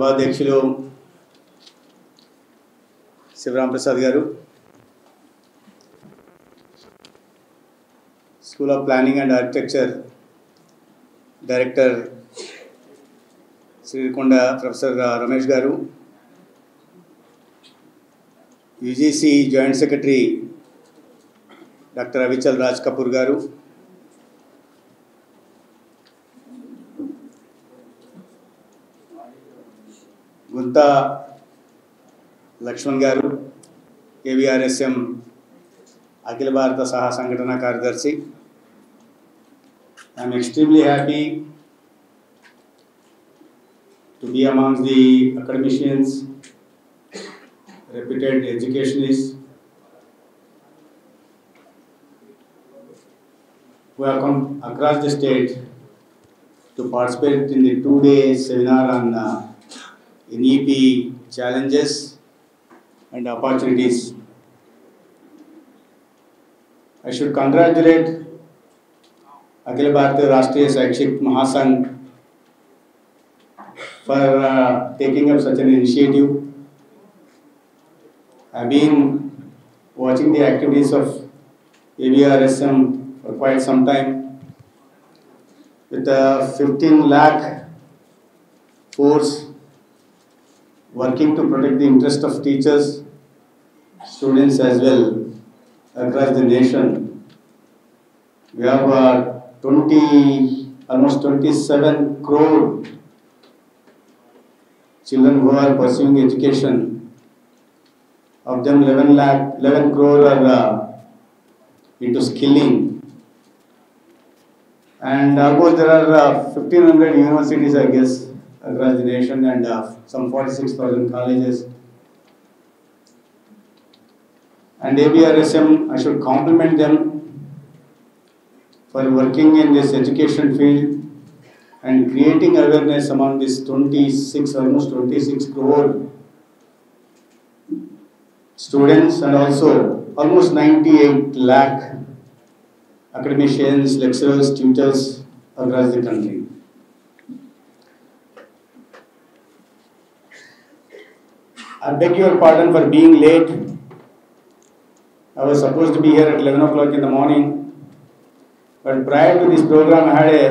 సభాధ్యక్షులు Shivaram Prasad garu, school of planning and architecture director Srikonda professor Ramesh garu, UGC joint secretary doctor Avichal Raj Kapoor garu, Gunta Laxman గారు, ఏబిఆర్ఎస్ఎం అఖిల భారత సహా సంఘటన కార్యదర్శి. I'm extremely happy to be amongst the academicians, reputed educationists who have come across the state to participate in the 2-day seminar on NEP challenges and opportunities. I should congratulate Akhil Bharatiya Rashtriya Saikshik Mahasangh for taking up such an initiative. I have been watching the activities of ABRSM for quite some time. With a 15 lakh force working to protect the interest of teachers, students as well across the nation. We have almost 27 crore children who are pursuing education. Of them 11 crore are into skilling. And of course there are 1500 universities, I guess, across the nation, and some 46,000 colleges. And ABRSM, I should compliment them for working in this education field and creating awareness among this almost 26 crore students, and also almost 98 lakh academicians, lecturers, tutors across the country. I beg your pardon for being late. I was supposed to be here at 11 o'clock in the morning, but prior to this program I had a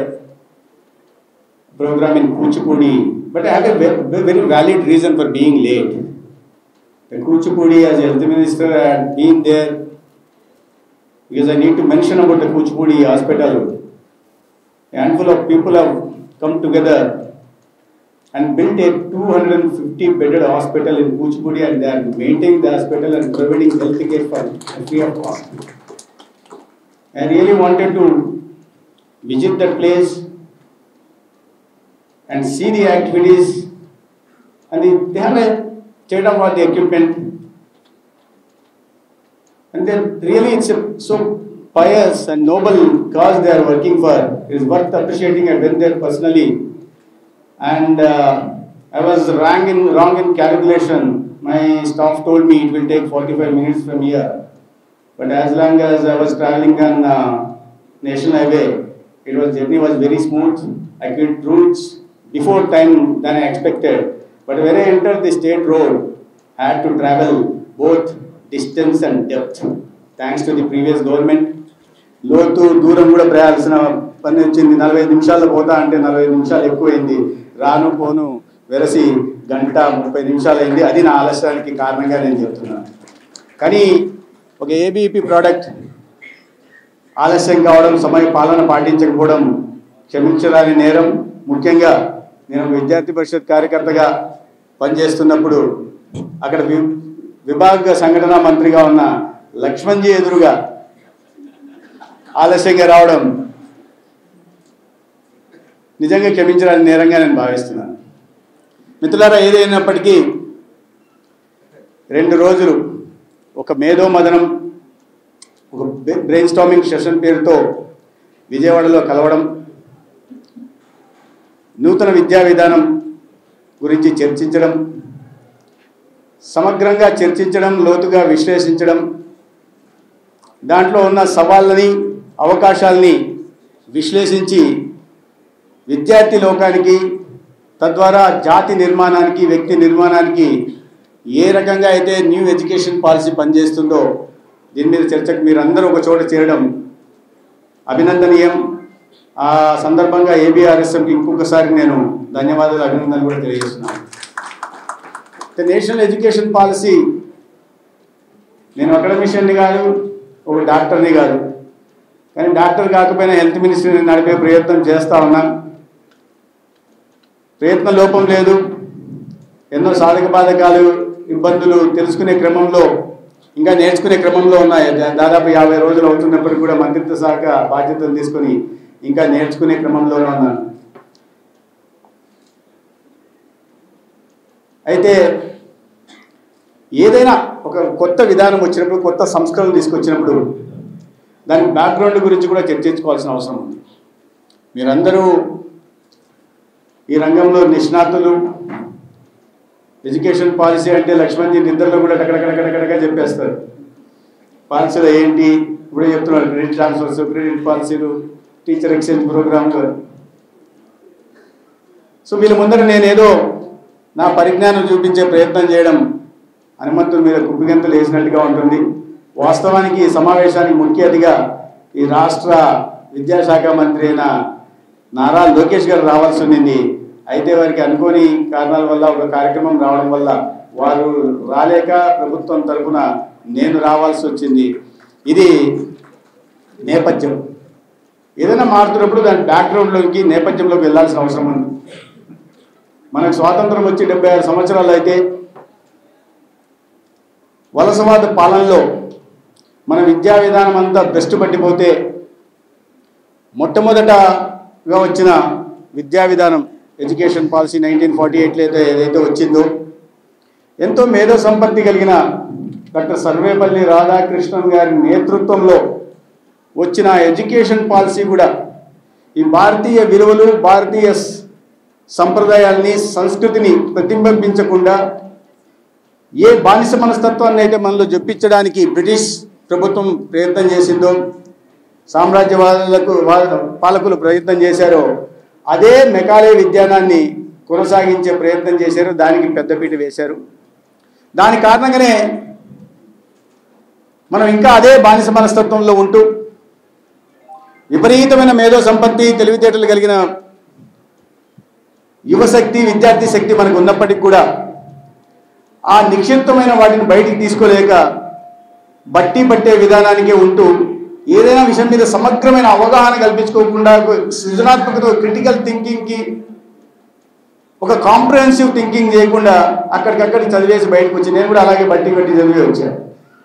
program in Kuchipudi, but I have a very valid reason for being late. The Kuchipudi, as health minister, I had been there because I need to mention about the Kuchipudi hospital. A handful of people have come together and built a 250-bedded hospital in Kuchipudi, and they are maintaining the hospital and providing health care for free of cost. I really wanted to visit that place and see the activities, and they have a state-of-the-art equipment, and then really it's a so pious and noble cause they are working for. It is worth appreciating. I went there personally, and I was wrong in calculation. My staff told me it will take 45 minutes from here, but as long as I was traveling on National Highway, journey was very smooth. I could reach before time than I expected. But when I entered the state road, I had to travel both distance and depth. Thanks to the previous government. లోతు దూరం కూడా ప్రయాల్సిన పని వచ్చింది. 45 నిమిషాల్లో పోతా అంటే 45 నిమిషాలు ఎక్కువైంది. రాను పోను వెరసి గంట 30 నిమిషాలు అయింది. అది నా ఆలస్యానికి కారణంగా నేను చెప్తున్నాను. కానీ ఒక ఏబీపీ ప్రోడక్ట్ ఆలస్యం కావడం, సమయ పాలన పాటించకపోవడం క్షమించరాని నేరం. ముఖ్యంగా నేను విద్యార్థి పరిషత్ కార్యకర్తగా పనిచేస్తున్నప్పుడు అక్కడ విభాగ సంఘటన మంత్రిగా ఉన్న లక్ష్మణ్జీ ఎదురుగా ఆలస్యంగా రావడం నిజంగా క్షమించరాని నేరంగా నేను భావిస్తున్నాను. మిత్రులారా, ఏదైనప్పటికీ 2 రోజులు ఒక మేధో మదనం, ఒక బ్రెయిన్ స్టార్మింగ్ సెషన్ పేరుతో విజయవాడలో కలవడం, నూతన విద్యా విధానం గురించి చర్చించడం, సమగ్రంగా చర్చించడం, లోతుగా విశ్లేషించడం, దాంట్లో ఉన్న సవాళ్ళని అవకాశాలని విశ్లేషించి విద్యార్థి లోకానికి తద్వారా జాతి నిర్మాణానికి, వ్యక్తి నిర్మాణానికి ఏ రకంగా అయితే న్యూ ఎడ్యుకేషన్ పాలసీ పనిచేస్తుందో దీని మీద చర్చకు మీరందరూ ఒక చోట చేరడం అభినందనీయం. ఆ సందర్భంగా ఏబీఆర్ఎస్ఎంకి ఇంకొకసారి నేను ధన్యవాదాలు, అభినందనలు కూడా తెలియజేస్తున్నాను. నేషనల్ ఎడ్యుకేషన్ పాలసీ, నేను అకాడమిషియన్ని కాదు, ఒక డాక్టర్ని కాదు, కానీ డాక్టర్ కాకపోయినా హెల్త్ మినిస్ట్రీని నడిపే ప్రయత్నం చేస్తూ ఉన్నాను. ప్రయత్న లోపం లేదు. ఎన్నో సాధక బాధకాలు, ఇబ్బందులు తెలుసుకునే క్రమంలో, ఇంకా నేర్చుకునే క్రమంలో ఉన్నాయి. దాదాపు 50 రోజులు అవుతున్నప్పటికీ కూడా మంత్రిత్వ శాఖ బాధ్యతలు తీసుకొని ఇంకా నేర్చుకునే క్రమంలోనే ఉన్నాను. అయితే ఏదైనా ఒక కొత్త విధానం వచ్చినప్పుడు, కొత్త సంస్కరణలు తీసుకొచ్చినప్పుడు దాని బ్యాక్గ్రౌండ్ గురించి కూడా చర్చించుకోవాల్సిన అవసరం ఉంది. మీరందరూ ఈ రంగంలో నిష్ణాతులు. ఎడ్యుకేషన్ పాలసీ అంటే లక్ష్మణ్జీ నిద్రలో కూడా టకటకటకటకటగా చెప్పేస్తారు. పాలసీలు ఏంటి ఇప్పుడే చెప్తున్నారు, క్రెడిట్ ట్రాన్స్ఫర్స్, క్రెడిట్ పాలసీలు, టీచర్ ఎక్స్చేంజ్ ప్రోగ్రామ్లు. సో వీళ్ళ ముందర నేనేదో నా పరిజ్ఞానం చూపించే ప్రయత్నం చేయడం హనుమంతుడి మీద కుప్పిగంతులు వేసినట్టుగా ఉంటుంది. వాస్తవానికి ఈ సమావేశానికి ముఖ్య అతిథిగా ఈ రాష్ట్ర విద్యాశాఖ మంత్రి అయిన నారా లోకేష్ గారు రావాల్సి ఉండింది. అయితే వారికి అనుకోని కారణాల వల్ల, ఒక కార్యక్రమం రావడం వల్ల వారు రాలేక ప్రభుత్వం తరఫున నేను రావాల్సి వచ్చింది. ఇది నేపథ్యం. ఏదైనా మారుతున్నప్పుడు దాని బ్యాక్గ్రౌండ్లోకి, నేపథ్యంలోకి వెళ్ళాల్సిన అవసరం ఉంది. మనకు స్వాతంత్రం వచ్చి 76 సంవత్సరాలు అయితే వలసవాద పాలనలో మన విద్యా విధానం అంతా బెస్ట్ పట్టిపోతే మొట్టమొదటగా వచ్చిన విద్యా విధానం ఎడ్యుకేషన్ పాలసీ 1948లో ఏదైతే వచ్చిందో, ఎంతో మేధో సంపత్తి కలిగిన డాక్టర్ సర్వేపల్లి రాధాకృష్ణన్ గారి నేతృత్వంలో వచ్చిన ఎడ్యుకేషన్ పాలసీ కూడా ఈ భారతీయ విలువలు, భారతీయ సంప్రదాయాల్ని, సంస్కృతిని ప్రతిబింబించకుండా ఏ బానిస మనస్తత్వాన్ని అయితే మనలో జొప్పించడానికి బ్రిటిష్ ప్రభుత్వం ప్రయత్నం చేసిందో, సామ్రాజ్యవాదులకు పాలకులు ప్రయత్నం చేశారో, అదే మెకాలే విజ్ఞానాన్ని కొనసాగించే ప్రయత్నం చేశారు. దానికి పెద్దపీట వేశారు. దాని కారణంగానే మనం ఇంకా అదే బానిస మనస్తత్వంలో ఉంటూ విపరీతమైన మేధో సంపత్తి, తెలివితేటలు కలిగిన యువశక్తి, విద్యార్థి శక్తి మనకు ఉన్నప్పటికీ కూడా ఆ నిక్షిప్తమైన వాటిని బయటికి తీసుకోలేక బట్టి పట్టే విధానానికే ఉంటూ, ఏదైనా విషయం మీద సమగ్రమైన అవగాహన కల్పించుకోకుండా, సృజనాత్మకత, క్రిటికల్ థింకింగ్కి, ఒక కాంప్రహెన్సివ్ థింకింగ్ చేయకుండా అక్కడికక్కడికి చదివేసి బయటకు వచ్చి, నేను కూడా అలాగే బట్టి పట్టి చదివే వచ్చాను.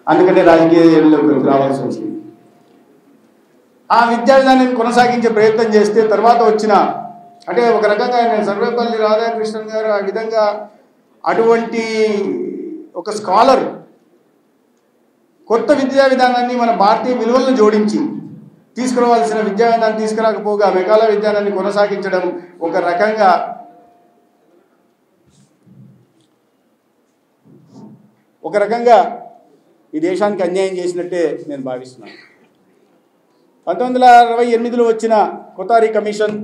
అందుకనే రాజకీయాల్లోకి రావాల్సి వచ్చింది. ఆ విద్యా విధానాన్ని కొనసాగించే ప్రయత్నం చేస్తే తర్వాత వచ్చిన, అంటే ఒక రకంగా నేను సర్వేపల్లి రాధాకృష్ణన్ గారు ఆ విధంగా అటువంటి ఒక స్కాలర్ కొత్త విద్యా విధానాన్ని, మన భారతీయ విలువలను జోడించి తీసుకురావాల్సిన విద్యా విధానాన్ని తీసుకురాకపోగా మెకాల విజ్ఞానాన్ని కొనసాగించడం ఒక రకంగా ఈ దేశానికి అన్యాయం చేసినట్టే నేను భావిస్తున్నాను. 1968లో వచ్చిన కొతారి కమిషన్,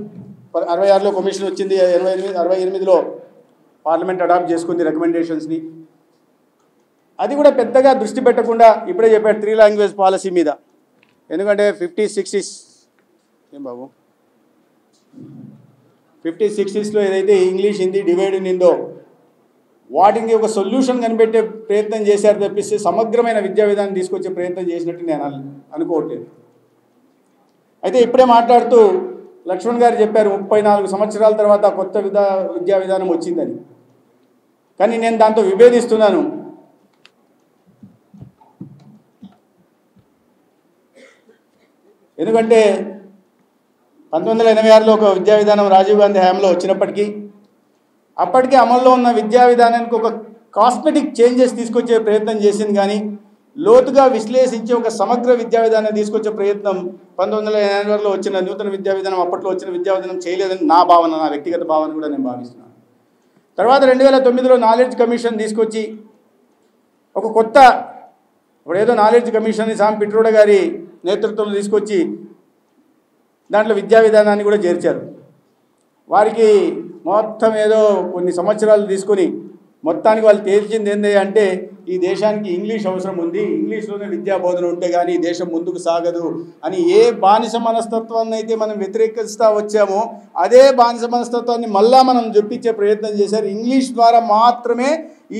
66లో కమిషన్ వచ్చింది, 68లో పార్లమెంట్ అడాప్ట్ చేసుకుంది రికమెండేషన్స్ని. అది కూడా పెద్దగా దృష్టి పెట్టకుండా ఇప్పుడే చెప్పాడు 3 లాంగ్వేజ్ పాలసీ మీద. ఎందుకంటే 50s 60s ఏం బాబు 50s 60sలో ఏదైతే ఇంగ్లీష్ హిందీ డివైడ్ ఉందో వాటికి ఒక సొల్యూషన్ కనిపెట్టే ప్రయత్నం చేశారు తప్పిస్తే సమగ్రమైన విద్యా విధానం తీసుకొచ్చే ప్రయత్నం చేసినట్టు నేను అనుకోవట్లేదు. అయితే ఇప్పుడే మాట్లాడుతూ లక్ష్మణ్ గారు చెప్పారు 34 సంవత్సరాల తర్వాత కొత్త విద్యా విధానం వచ్చిందని. కానీ నేను దాంతో విభేదిస్తున్నాను. ఎందుకంటే 1986లో ఒక విద్యా విధానం రాజీవ్ గాంధీ హయాంలో వచ్చినప్పటికీ అప్పటికే అమల్లో ఉన్న విద్యా విధానానికి ఒక కాస్మెటిక్ చేంజెస్ తీసుకొచ్చే ప్రయత్నం చేసింది. కానీ లోతుగా విశ్లేషించే ఒక సమగ్ర విద్యా విధానాన్ని తీసుకొచ్చే ప్రయత్నం 1986లో వచ్చిన నూతన విద్యా విధానం, అప్పట్లో వచ్చిన విద్యా విధానం చేయలేదని నా భావన, నా వ్యక్తిగత భావన కూడా నేను భావిస్తున్నాను. తర్వాత 2009లో నాలెడ్జ్ కమిషన్ తీసుకొచ్చి ఒక కొత్త, ఇప్పుడు ఏదో నాలెడ్జ్ కమిషన్ని సామ్ పిట్రోడా గారి నేతృత్వంలో తీసుకొచ్చి దాంట్లో విద్యా విధానాన్ని కూడా చేర్చారు. వారికి మొత్తం ఏదో కొన్ని సంవత్సరాలు తీసుకొని మొత్తానికి వాళ్ళు తేల్చింది ఏంటి అంటే ఈ దేశానికి ఇంగ్లీష్ అవసరం ఉంది, ఇంగ్లీష్లోనే విద్యా బోధన ఉంటే కానీ ఈ దేశం ముందుకు సాగదు అని ఏ బానిస మనస్తత్వాన్ని అయితే మనం వ్యతిరేకిస్తూ వచ్చామో అదే బానిస మనస్తత్వాన్ని మళ్ళా మనం చూపించే ప్రయత్నం చేశారు. ఇంగ్లీష్ ద్వారా మాత్రమే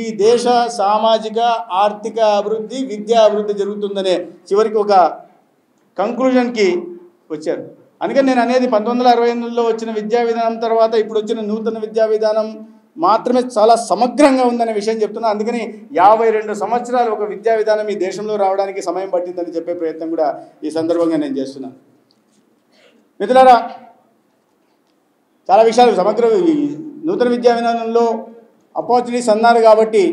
ఈ దేశ సామాజిక ఆర్థిక అభివృద్ధి విద్యా అభివృద్ధి జరుగుతుందనే చివరికి ఒక కంక్లూజన్కి వచ్చారు. అందుకని నేను అనేది 1968లో వచ్చిన విద్యా విధానం తర్వాత ఇప్పుడు వచ్చిన నూతన విద్యా విధానం మాత్రమే చాలా సమగ్రంగా ఉందనే విషయం చెప్తున్నా. అందుకని 52 సంవత్సరాలు ఒక విద్యా విధానం ఈ దేశంలో రావడానికి సమయం పట్టిందని చెప్పే ప్రయత్నం కూడా ఈ సందర్భంగా నేను చేస్తున్నాను. మిత్రులారా, చాలా విషయాలు సమగ్ర నూతన విద్యా విధానంలో ఆపర్చునిటీస్ అన్నారు కాబట్టి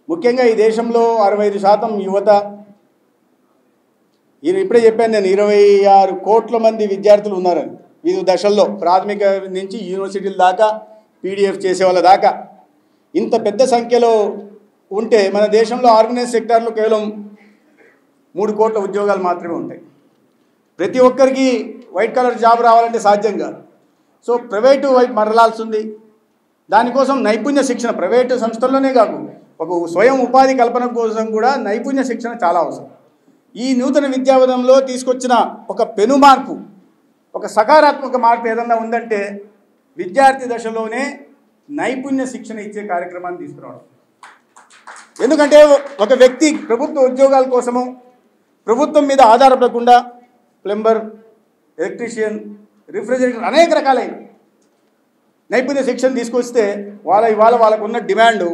ముఖ్యంగా ఈ దేశంలో 65% యువత, ఇప్పుడే చెప్పాను నేను 26 కోట్ల మంది విద్యార్థులు ఉన్నారని వివిధ దశల్లో ప్రాథమిక నుంచి యూనివర్సిటీల దాకా పీడిఎఫ్ చేసే వాళ్ళ దాకా ఇంత పెద్ద సంఖ్యలో ఉంటే మన దేశంలో ఆర్గనైజ్ సెక్టార్లో కేవలం 3 కోట్ల ఉద్యోగాలు మాత్రమే ఉంటాయి. ప్రతి ఒక్కరికి వైట్ కలర్ జాబ్ రావాలంటే సాధ్యం కాదు. సో ప్రైవేటు వైపు మరలాల్సి ఉంది. దానికోసం నైపుణ్య శిక్షణ ప్రైవేటు సంస్థల్లోనే కాకుండా ఒక స్వయం ఉపాధి కల్పన కోసం కూడా నైపుణ్య శిక్షణ చాలా అవసరం. ఈ నూతన విద్యా విధానంలో తీసుకొచ్చిన ఒక పెను మార్పు, ఒక సకారాత్మక మార్పు ఏదన్నా ఉందంటే విద్యార్థి దశలోనే నైపుణ్య శిక్షణ ఇచ్చే కార్యక్రమాన్ని తీసుకురావడం. ఎందుకంటే ఒక వ్యక్తి ప్రభుత్వ ఉద్యోగాల కోసము ప్రభుత్వం మీద ఆధారపడకుండా ప్లంబర్, ఎలక్ట్రీషియన్, రిఫ్రిజిరేటర్ అనేక రకాలైన నైపుణ్య శిక్షణ తీసుకొస్తే ఇవాళ వాళ్ళకు ఉన్న డిమాండు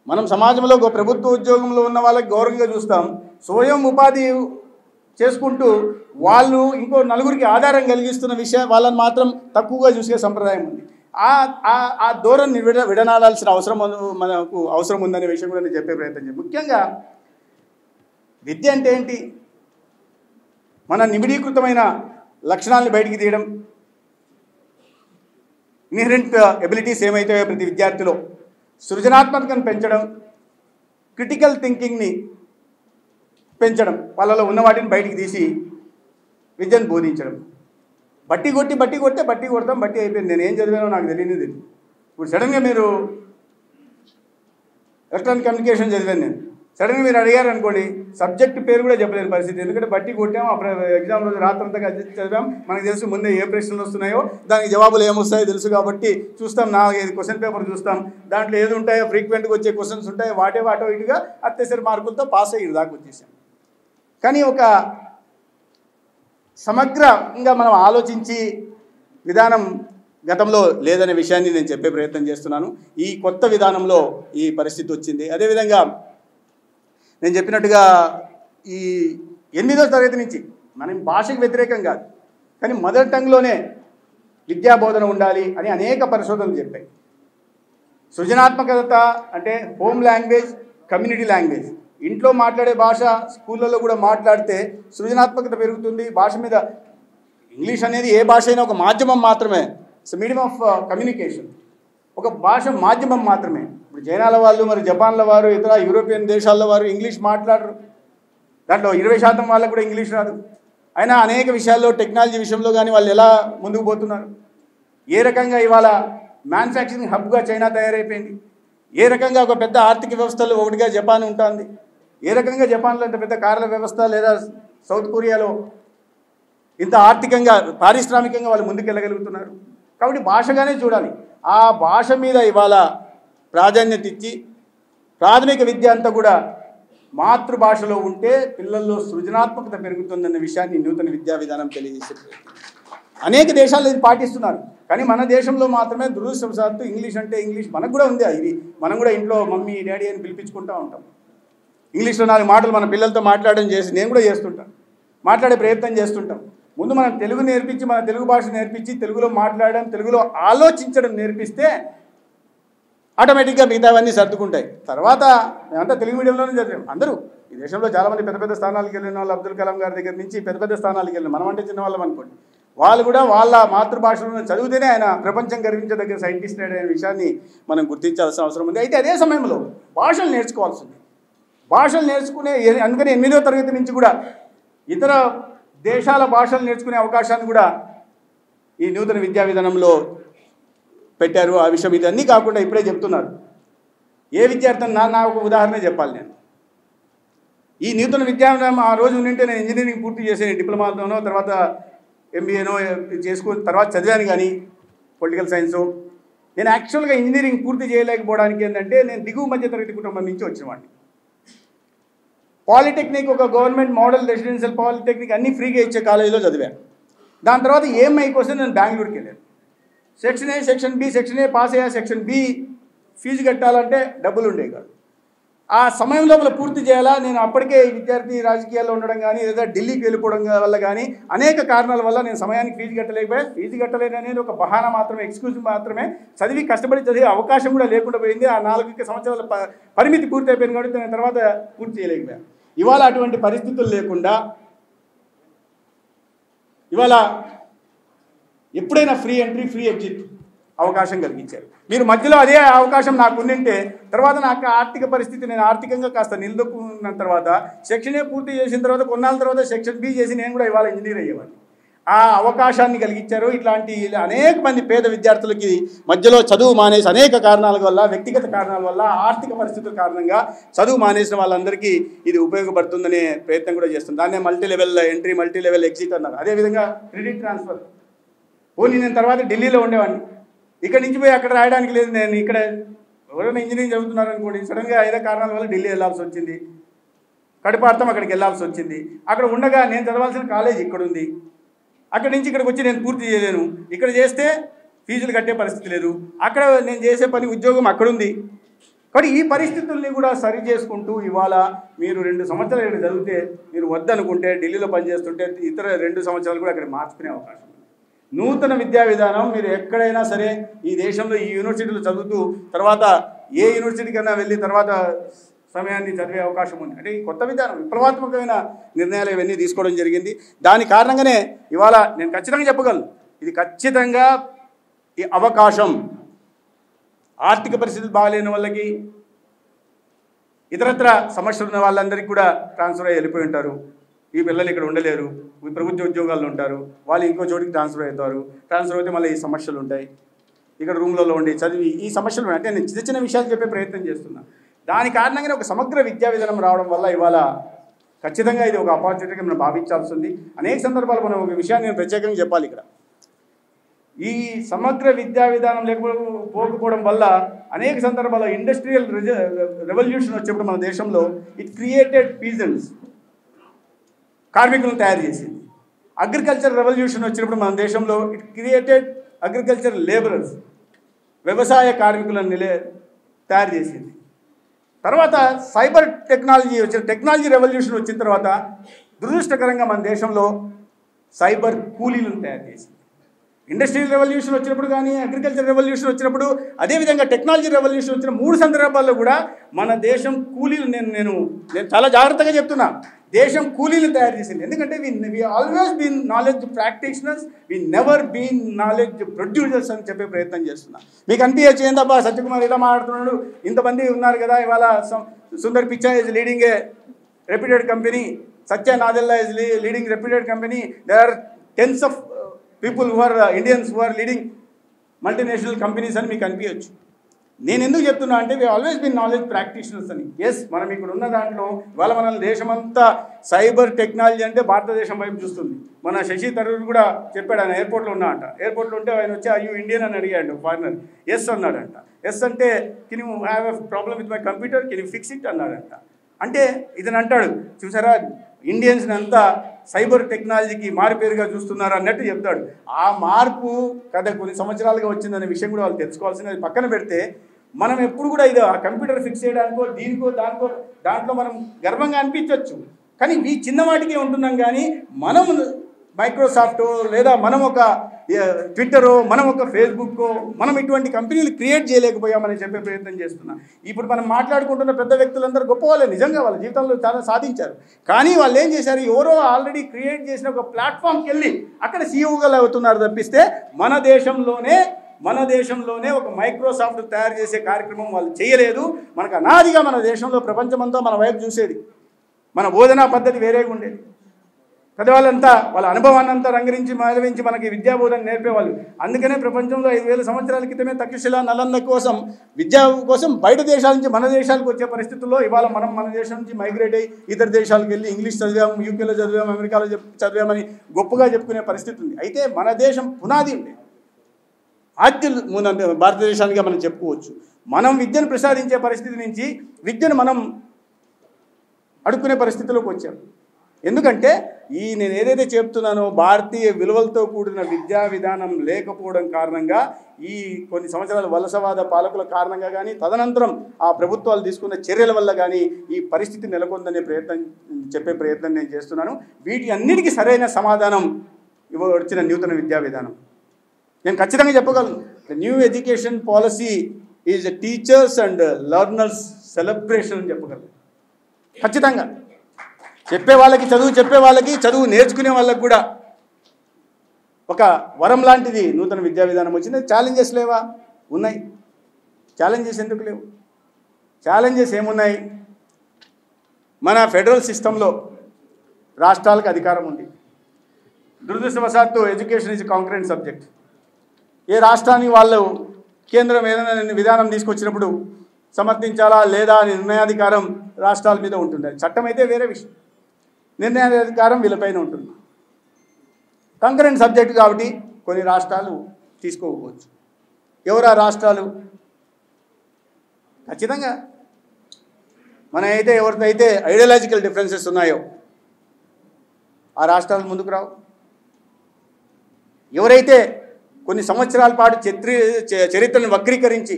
మనం సమాజంలో ఒక ప్రభుత్వ ఉద్యోగంలో ఉన్న వాళ్ళకి గౌరవంగా చూస్తాం. స్వయం ఉపాధి చేసుకుంటూ వాళ్ళు ఇంకో నలుగురికి ఆధారం కలిగిస్తున్న విషయం వాళ్ళని మాత్రం తక్కువగా చూసే సంప్రదాయం ఉంది. ఆ ధోరణి విడనాడాల్సిన మనకు అవసరం ఉందనే విషయం కూడా నేను చెప్పే ప్రయత్నం చేయాలి. ముఖ్యంగా విద్య అంటే ఏంటి? మన నిబిడీకృతమైన లక్షణాలను బయటికి తీయడం, ఇన్హెరెంట్ ఎబిలిటీస్ ఏమైతాయో ప్రతి విద్యార్థిలో సృజనాత్మకతను పెంచడం, క్రిటికల్ థింకింగ్ని పెంచడం, వాళ్ళలో ఉన్న వాటిని బయటికి తీసి విద్యను బోధించడం. బట్టి కొడతాం, బట్టి అయిపోయింది. నేను ఏం చదివానో నాకు తెలియదు. ఇప్పుడు సడన్గా మీరు ఎలక్ట్రానిక్ కమ్యూనికేషన్ చదివాను నేను, సడన్గా మీరు అడిగారు అనుకోండి సబ్జెక్ట్ పేరు కూడా చెప్పలేని పరిస్థితి. ఎందుకంటే బట్టి కొట్టాము, అప్పుడు ఎగ్జామ్ రోజు రాత్రంతగా చదివాం, మనకు తెలుసు ముందే ఏ ప్రశ్నలు వస్తున్నాయో దానికి జవాబులు ఏమొస్తాయో తెలుసు కాబట్టి చూస్తాం. 4-5 క్వశ్చన్ పేపర్ చూస్తాం, దాంట్లో ఏది ఉంటాయో ఫ్రీక్వెంట్గా వచ్చే క్వశ్చన్స్ ఉంటాయో వాటో ఇటుగా అత్యవసర మార్కులతో పాస్ అయ్యి దాకా వచ్చేసాం. కానీ ఒక సమగ్రంగా మనం ఆలోచించి విధానం గతంలో లేదనే విషయాన్ని నేను చెప్పే ప్రయత్నం చేస్తున్నాను. ఈ కొత్త విధానంలో ఈ పరిస్థితి వచ్చింది. అదేవిధంగా నేను చెప్పినట్టుగా ఈ 8వ తరగతి నుంచి మనం భాషకు వ్యతిరేకం కాదు, కానీ మదర్ టంగ్లోనే విద్యా బోధన ఉండాలి అని అనేక పరిశోధనలు చెప్పాయి. సృజనాత్మకత అంటే హోమ్ లాంగ్వేజ్, కమ్యూనిటీ లాంగ్వేజ్, ఇంట్లో మాట్లాడే భాష స్కూళ్ళల్లో కూడా మాట్లాడితే సృజనాత్మకత పెరుగుతుంది. భాష మీద ఇంగ్లీష్ అనేది ఏ భాష అయినా ఒక మాధ్యమం మాత్రమే, ఇట్స్ మీడియం ఆఫ్ కమ్యూనికేషన్, ఒక భాష మాధ్యమం మాత్రమే. ఇప్పుడు చైనాల వాళ్ళు, మరి జపాన్ల వారు, ఇతర యూరోపియన్ దేశాల్లో వారు ఇంగ్లీష్ మాట్లాడరు. దాంట్లో 20% వాళ్ళకు కూడా ఇంగ్లీష్ రాదు. అయినా అనేక విషయాల్లో టెక్నాలజీ విషయంలో కానీ వాళ్ళు ఎలా ముందుకు పోతున్నారు, ఏ రకంగా ఇవాళ మ్యానుఫ్యాక్చరింగ్ హబ్గా చైనా తయారైపోయింది, ఏ రకంగా ఒక పెద్ద ఆర్థిక వ్యవస్థలో ఒకటిగా జపాన్ ఉంటుంది, ఏ రకంగా జపాన్లో ఇంత పెద్ద కార్ల వ్యవస్థ, లేదా సౌత్ కొరియాలో ఇంత ఆర్థికంగా పారిశ్రామికంగా వాళ్ళు ముందుకెళ్ళగలుగుతున్నారు. కాబట్టి భాషగానే చూడాలి. ఆ భాష మీద ఇవాళ ప్రాధాన్యత ఇచ్చి ప్రాథమిక విద్య అంతా కూడా మాతృభాషలో ఉంటే పిల్లల్లో సృజనాత్మకత పెరుగుతుందన్న విషయాన్ని నూతన విద్యా విధానం తెలియజేస్తుంది. అనేక దేశాల్లో ఇది పాటిస్తున్నారు, కానీ మన దేశంలో మాత్రమే దురదృష్టవశాత్తు ఇంగ్లీష్ అంటే ఇంగ్లీష్ మనకు కూడా ఉంది. ఇది మనం కూడా ఇంట్లో మమ్మీ డాడీ అని పిలిపించుకుంటూ ఉంటాం. ఇంగ్లీష్లో 4 మాటలు మన పిల్లలతో మాట్లాడడం చేసి నేను కూడా చేస్తుంటాను, మాట్లాడే ప్రయత్నం చేస్తుంటాం. ముందు మనం తెలుగు నేర్పించి, మన తెలుగు భాష నేర్పించి, తెలుగులో మాట్లాడడం, తెలుగులో ఆలోచించడం నేర్పిస్తే ఆటోమేటిక్గా మిగతావన్నీ సర్దుకుంటాయి. తర్వాత మేమంతా తెలుగు మీడియంలోనే చదివాం. అందరూ ఈ దేశంలో చాలామంది పెద్ద పెద్ద స్థానాలకు వెళ్ళిన వాళ్ళు, అబ్దుల్ కలాం గారి దగ్గర నుంచి పెద్ద పెద్ద స్థానాలకు వెళ్ళిన, మనం అంటే చిన్న వాళ్ళం అనుకోండి, వాళ్ళు కూడా వాళ్ళ మాతృభాషలో చదివితేనే ఆయన ప్రపంచం గర్వించదగ్గర సైంటిస్ట్ అనే విషయాన్ని మనం గుర్తించాల్సిన అవసరం ఉంది. అయితే అదే సమయంలో భాషలు నేర్చుకోవాల్సి ఉంది. భాషలు నేర్చుకునే, అందుకని 8వ తరగతి నుంచి కూడా ఇతర దేశాల భాషలు నేర్చుకునే అవకాశాన్ని కూడా ఈ నూతన విద్యా విధానంలో పెట్టారు ఆ విషయం. ఇదన్నీ కాకుండా ఇప్పుడే చెప్తున్నారు. ఏ విద్యార్థి నా ఒక ఉదాహరణ చెప్పాలి. నేను ఈ నూతన విద్యావిధానం ఆ రోజు ఉంటే నేను ఇంజనీరింగ్ పూర్తి చేసాను, డిప్లొమాతోనో తర్వాత ఎంబీఏనో చేసుకుని తర్వాత చదివాను. కానీ పొలిటికల్ సైన్సు నేను యాక్చువల్గా ఇంజనీరింగ్ పూర్తి చేయలేకపోవడానికి ఏంటంటే నేను దిగువ మధ్యతరగతి కుటుంబం నుంచి వచ్చినవాడిని. పాలిటెక్నిక్ ఒక గవర్నమెంట్ మోడల్ రెసిడెన్షియల్ పాలిటెక్నిక్ అన్నీ ఫ్రీగా ఇచ్చే కాలేజీలో చదివాను. దాని తర్వాత ఈఎంఐ కోసం నేను బెంగళూరుకి వెళ్ళాను. Section A, section B, section A pass అయ్యా, సెక్షన్ బి ఫీజు కట్టాలంటే డబ్బులు ఉండేవి కాదు. ఆ సమయం లోపల పూర్తి చేయాలా. నేను అప్పటికే విద్యార్థి రాజకీయాల్లో ఉండడం కానీ లేదా ఢిల్లీకి వెళ్ళిపోవడం వల్ల కానీ అనేక కారణాల వల్ల నేను సమయానికి ఫీజు కట్టలేకపోయా. ఫీజు కట్టలేదు అనేది ఒక బహానా మాత్రమే, ఎక్స్క్యూజ్ మాత్రమే. చదివి కష్టపడి చదివే అవకాశం కూడా లేకుండా పోయింది. ఆ 4 సంవత్సరాల పరిమితి పూర్తి అయిపోయింది కాబట్టి నేను తర్వాత పూర్తి చేయలేకపోయా. ఇవాళ అటువంటి పరిస్థితులు లేకుండా ఇవాళ ఎప్పుడైనా ఫ్రీ ఎంట్రీ ఫ్రీ ఎగ్జిట్ అవకాశం కలిగించారు. మీరు మధ్యలో అదే అవకాశం నాకు ఉండింటే తర్వాత నాకు ఆర్థిక పరిస్థితి, నేను ఆర్థికంగా కాస్త నిలదొక్కున్న తర్వాత సెక్షన్ ఏ పూర్తి చేసిన తర్వాత కొన్నాళ్ళ తర్వాత సెక్షన్ బి చేసి నేను కూడా ఇవాళ ఇంజనీర్ అయ్యేవాడిని. ఆ అవకాశాన్ని కలిగించారు. ఇట్లాంటి అనేక మంది పేద విద్యార్థులకి మధ్యలో చదువు మానేసి అనేక కారణాల వల్ల, వ్యక్తిగత కారణాల వల్ల, ఆర్థిక పరిస్థితుల కారణంగా చదువు మానేసిన వాళ్ళందరికీ ఇది ఉపయోగపడుతుందనే ప్రయత్నం కూడా చేస్తుంది. దాన్నే multi level entry, multi level exit అన్నారు. అదేవిధంగా క్రెడిట్ ట్రాన్స్ఫర్. ఓన్లీ నేను తర్వాత ఢిల్లీలో ఉండేవాడిని, ఇక్కడ నుంచి పోయి అక్కడ రాయడానికి లేదు. నేను ఇక్కడ ఎవరైనా ఇంజనీరింగ్ చదువుతున్నారు అనుకోండి, సడన్గా ఏదో కారణాల వల్ల ఢిల్లీ వెళ్ళాల్సి వచ్చింది, కడుపార్థం అక్కడికి వెళ్ళాల్సి వచ్చింది. అక్కడ ఉండగా నేను చదవాల్సిన కాలేజ్ ఇక్కడ ఉంది, అక్కడి నుంచి ఇక్కడికి వచ్చి నేను పూర్తి చేయలేను. ఇక్కడ చేస్తే ఫీజులు కట్టే పరిస్థితి లేదు, అక్కడ నేను చేసే పని ఉద్యోగం అక్కడుంది. కానీ ఈ పరిస్థితుల్ని కూడా సరి చేసుకుంటూ ఇవాళ మీరు 2 సంవత్సరాలు ఇక్కడ చదివితే మీరు వద్దనుకుంటే ఢిల్లీలో పనిచేస్తుంటే ఇతర 2 సంవత్సరాలు కూడా అక్కడ మార్చుకునే అవకాశం ఉంది. నూతన విద్యా విధానం మీరు ఎక్కడైనా సరే ఈ దేశంలో ఈ యూనివర్సిటీలు చదువుతూ తర్వాత ఏ యూనివర్సిటీ కన్నా వెళ్ళి తర్వాత సమయాన్ని చదివే అవకాశం ఉంది. అంటే ఈ కొత్త విధానం విప్లవాత్మకమైన నిర్ణయాలు ఇవన్నీ తీసుకోవడం జరిగింది. దాని కారణంగానే ఇవాళ నేను ఖచ్చితంగా చెప్పగలను, ఇది ఖచ్చితంగా ఈ అవకాశం ఆర్థిక పరిస్థితులు బాగాలేని వాళ్ళకి, ఇతరత్ర సమస్యలు ఉన్న వాళ్ళందరికీ కూడా ట్రాన్స్ఫర్ అయ్యి వెళ్ళిపోయి ఉంటారు. ఈ పిల్లలు ఇక్కడ ఉండలేరు, ప్రభుత్వ ఉద్యోగాల్లో ఉంటారు, వాళ్ళు ఇంకో చోటికి ట్రాన్స్ఫర్ అవుతారు. ట్రాన్స్ఫర్ అయితే మళ్ళీ ఈ సమస్యలు ఉంటాయి, ఇక్కడ రూమ్లలో ఉండి చదివి ఈ సమస్యలు అంటే నేను చిన్న చిన్న విషయాలు చెప్పే ప్రయత్నం చేస్తున్నా. దాని కారణంగానే ఒక సమగ్ర విద్యా విధానం రావడం వల్ల ఇవాళ ఖచ్చితంగా ఇది ఒక ఆపర్చునిటీగా మనం భావించాల్సి ఉంది. అనేక సందర్భాలు మనం ఒక విషయాన్ని నేను ప్రత్యేకంగా చెప్పాలి. ఇక్కడ ఈ సమగ్ర విద్యా విధానం లేకపోవడం వల్ల అనేక సందర్భాల్లో ఇండస్ట్రియల్ రెవల్యూషన్ వచ్చేప్పుడు మన దేశంలో ఇట్ క్రియేటెడ్ పీజన్స్, కార్మికులను తయారు చేసింది. అగ్రికల్చర్ రెవల్యూషన్ వచ్చినప్పుడు మన దేశంలో ఇట్ క్రియేటెడ్ అగ్రికల్చర్ లేబరర్స్, వ్యవసాయ కార్మికులను తయారు చేసింది. తర్వాత సైబర్ టెక్నాలజీ టెక్నాలజీ రెవల్యూషన్ వచ్చిన తర్వాత దురదృష్టకరంగా మన దేశంలో సైబర్ కూలీలను తయారు చేసింది. ఇండస్ట్రియల్ రెవల్యూషన్ వచ్చినప్పుడు కానీ, అగ్రికల్చర్ రెవల్యూషన్ వచ్చినప్పుడు, అదేవిధంగా టెక్నాలజీ రెవల్యూషన్ వచ్చిన 3 సందర్భాల్లో కూడా మన దేశం కూలీలు నేను చాలా జాగ్రత్తగా చెప్తున్నా, దేశం కూలీలు తయారు చేసింది. ఎందుకంటే we always been knowledge practitioners, we never been knowledge producers అని చెప్పే ప్రయత్నం చేస్తున్నా. మీకు అనిపించచ్చు ఏందబ్బా సత్యకుమార్ ఇలా మాట్లాడుతున్నాడు, ఇంతమంది ఉన్నారు కదా, ఇవాళ Sundar Pichai is leading a reputed company, Satya Nadella is leading reputed company, there are tens of people who are Indians who are leading multinational companies అని మీకు అనిపించచ్చు. నేను ఎందుకు చెప్తున్నా అంటే we always been knowledge practitioners అని. ఎస్, మనం ఇక్కడ ఉన్న దాంట్లో ఇవాళ మన దేశమంతా సైబర్ టెక్నాలజీ అంటే భారతదేశం వైపు చూస్తుంది. మన శశి తరూర్ కూడా చెప్పాడు, ఆయన ఎయిర్పోర్ట్లో ఉన్నా అంట. ఎయిర్పోర్ట్లో ఉంటే ఆయన వచ్చి అయ్యూ ఇండియన్ అని అడిగాడు ఫారినర్. ఎస్ అన్నాడంట. ఎస్ అంటే can you have a problem with my computer, can you fix it అన్నాడంట. అంటే ఇతను అంటాడు, చూసారా ఇండియన్స్ని అంతా సైబర్ టెక్నాలజీకి మారుపేరుగా చూస్తున్నారు అన్నట్టు చెప్తాడు. ఆ మార్పు కదా కొన్ని సంవత్సరాలుగా వచ్చిందనే విషయం కూడా వాళ్ళు తెలుసుకోవాల్సింది. పక్కన పెడితే మనం ఎప్పుడు కూడా ఇది ఆ కంప్యూటర్ ఫిక్స్ చేయడానికో దీనికో దాంట్లో మనం గర్వంగా అనిపించవచ్చు, కానీ ఈ చిన్న వాటికే ఉంటున్నాం. కానీ మనం మైక్రోసాఫ్ట్ లేదా మనం ఒక ట్విట్టరో మనం ఒక ఫేస్బుక్కో మనం ఇటువంటి కంపెనీలు క్రియేట్ చేయలేకపోయామని చెప్పే ప్రయత్నం చేస్తున్నాం. ఇప్పుడు మనం మాట్లాడుకుంటున్న పెద్ద వ్యక్తులందరూ గొప్ప వాళ్ళే, నిజంగా వాళ్ళ జీవితంలో చాలా సాధించారు. కానీ వాళ్ళు ఏం చేశారు, ఎవరో ఆల్రెడీ క్రియేట్ చేసిన ఒక ప్లాట్ఫామ్కి వెళ్ళి అక్కడ సీఈఓగా అవుతున్నారు తప్పిస్తే మన దేశంలోనే ఒక మైక్రోసాఫ్ట్ తయారు చేసే కార్యక్రమం వాళ్ళు చేయలేదు. మనకు అనాదిగా మన దేశంలో ప్రపంచమంతా మన వైపు చూసేది, మన బోధనా పద్ధతి వేరేగా ఉండేది. పెద్దవాళ్ళంతా వాళ్ళ అనుభవాన్ని అంతా రంగరించి మేళవించి మనకి విద్యాబోధన నేర్పేవాళ్ళు. అందుకనే ప్రపంచంలో 5,000 సంవత్సరాల క్రితమే తక్షశిల నలంద కోసం విద్యా కోసం బయట దేశాల నుంచి మన దేశాలకు వచ్చే పరిస్థితుల్లో ఇవాళ మనం మన దేశం నుంచి మైగ్రేట్ అయ్యి ఇతర దేశాలకు వెళ్ళి ఇంగ్లీష్ చదివాం, యూకేలో చదివాం, అమెరికాలో చదివామని గొప్పగా చెప్పుకునే పరిస్థితి ఉంది. అయితే మన దేశం పునాది ఉంది, ఆద్యులు భారతదేశానికి మనం చెప్పుకోవచ్చు. మనం విద్యను ప్రసాదించే పరిస్థితి నుంచి విద్యను మనం అడుక్కునే పరిస్థితిలోకి వచ్చాం. ఎందుకంటే నేను ఏదైతే చెప్తున్నానో భారతీయ విలువలతో కూడిన విద్యా విధానం లేకపోవడం కారణంగా ఈ కొన్ని సంవత్సరాల వలసవాద పాలకుల కారణంగా కానీ తదనంతరం ఆ ప్రభుత్వాలు తీసుకున్న చర్యల వల్ల కానీ ఈ పరిస్థితి నెలకొందనే చెప్పే ప్రయత్నం నేను చేస్తున్నాను. వీటి అన్నిటికీ సరైన సమాధానం వచ్చిన నూతన విద్యా విధానం. నేను ఖచ్చితంగా చెప్పగలను, the new education policy is teachers and learners celebration అని చెప్పగలను. ఖచ్చితంగా చెప్పే వాళ్ళకి చదువు నేర్చుకునే వాళ్ళకి కూడా ఒక వరం లాంటిది నూతన విద్యా విధానం వచ్చింది. ఛాలెంజెస్ లేవా? ఉన్నాయి. ఛాలెంజెస్ ఎందుకు లేవు? ఛాలెంజెస్ ఏమున్నాయి? మన ఫెడరల్ సిస్టంలో రాష్ట్రాలకు అధికారం ఉంది. దురదృష్టవశాత్తు ఎడ్యుకేషన్ ఈజ్ కాంకరెంట్ సబ్జెక్ట్. ఏ రాష్ట్రానికి వాళ్ళు కేంద్రం ఏదైనా విధానం తీసుకొచ్చినప్పుడు సమర్థించాలా లేదా అనే నిర్ణయాధికారం రాష్ట్రాల మీద ఉంటుంది. చట్టం అయితే వేరే విషయం, నిర్ణయాధికారం వీళ్ళపైన ఉంటుంది. కంకరెంట్ సబ్జెక్ట్ కాబట్టి కొన్ని రాష్ట్రాలు తీసుకోకపోవచ్చు. ఎవరు ఆ రాష్ట్రాలు? ఖచ్చితంగా ఎవరితో అయితే ఐడియాలజికల్ డిఫరెన్సెస్ ఉన్నాయో ఆ రాష్ట్రాలు ముందుకు రావు. ఎవరైతే కొన్ని సంవత్సరాల పాటు చరిత్రను వక్రీకరించి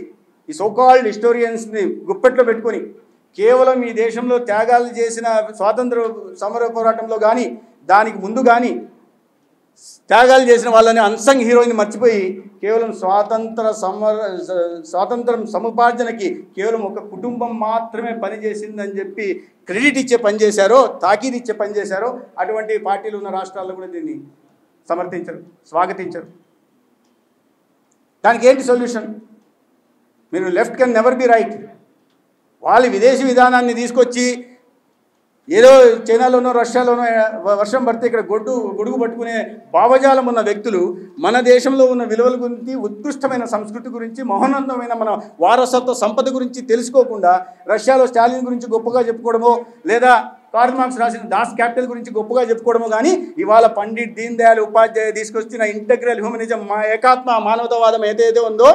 ఈ సోకాల్డ్ హిస్టోరియన్స్ని గుప్పెట్లో పెట్టుకొని కేవలం ఈ దేశంలో త్యాగాలు చేసిన స్వాతంత్ర సమర పోరాటంలో కానీ దానికి ముందు కానీ త్యాగాలు చేసిన వాళ్ళని అన్సంగ్ హీరోయిన్ మర్చిపోయి కేవలం స్వాతంత్రం సముపార్జనకి కేవలం ఒక కుటుంబం మాత్రమే పనిచేసిందని చెప్పి క్రెడిట్ ఇచ్చే పని చేశారో, తాకీదు ఇచ్చే పని చేశారో అటువంటి పార్టీలు ఉన్న రాష్ట్రాల్లో కూడా దీన్ని సమర్థించరు, స్వాగతించరు. దానికి ఏంటి సొల్యూషన్? మీరు left can never be right. వాళ్ళు విదేశీ విధానాన్ని తీసుకొచ్చి ఏదో చైనాలోనో రష్యాలోనో వర్షం పడితే ఇక్కడ గొడుగు పట్టుకునే భావజాలం ఉన్న వ్యక్తులు మన దేశంలో ఉన్న విలువల గురించి, ఉత్కృష్టమైన సంస్కృతి గురించి, మహోన్నతమైన మన వారసత్వ సంపద గురించి తెలుసుకోకుండా రష్యాలో స్టాలిన్ గురించి గొప్పగా చెప్పుకోవడమో లేదా కార్ల్ మార్క్స్ రాసిన దాస్ క్యాపిటల్ గురించి గొప్పగా చెప్పుకోవడమో కానీ ఇవాళ పండిట్ దీన్ దయాళ్ ఉపాధ్యాయ తీసుకొచ్చిన ఇంటగ్రల్ హ్యూమనిజం, ఏకాత్మ మానవతావాదం ఏదైతే ఉందో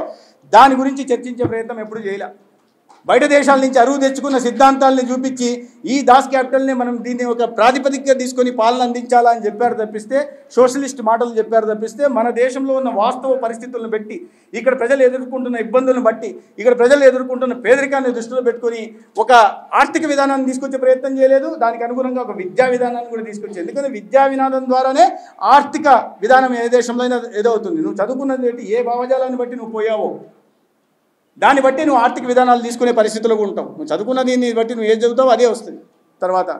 దాని గురించి చర్చించే ప్రయత్నం ఎప్పుడు చేయలే. బయట దేశాల నుంచి అరువు తెచ్చుకున్న సిద్ధాంతాలని చూపించి ఈ దాస్ క్యాపిటల్ని మనం దీన్ని ఒక ప్రాతిపదికగా తీసుకొని పాలన అందించాలా అని చెప్పారు తప్పిస్తే, సోషలిస్ట్ మాటలు చెప్పారు తప్పిస్తే, మన దేశంలో ఉన్న వాస్తవ పరిస్థితులను బట్టి, ఇక్కడ ప్రజలు ఎదుర్కొంటున్న ఇబ్బందులను బట్టి, ఇక్కడ ప్రజలు ఎదుర్కొంటున్న పేదరికాన్ని దృష్టిలో పెట్టుకొని ఒక ఆర్థిక విధానాన్ని తీసుకొచ్చే ప్రయత్నం చేయలేదు. దానికి అనుగుణంగా ఒక విద్యా విధానాన్ని కూడా తీసుకొచ్చేది. ఎందుకంటే విద్యా విధానం ద్వారానే ఆర్థిక విధానం ఏ దేశంలో అయినా ఏదవుతుంది. నువ్వు చదువుకున్నది బట్టి, ఏ భావజాలాన్ని బట్టి నువ్వు పోయావో దాన్ని బట్టి నువ్వు ఆర్థిక విధానాలు తీసుకునే పరిస్థితుల్లో ఉంటావు. నువ్వు చదువుకున్నది బట్టి నువ్వు ఏది చదువుతావు అదే వస్తుంది. తర్వాత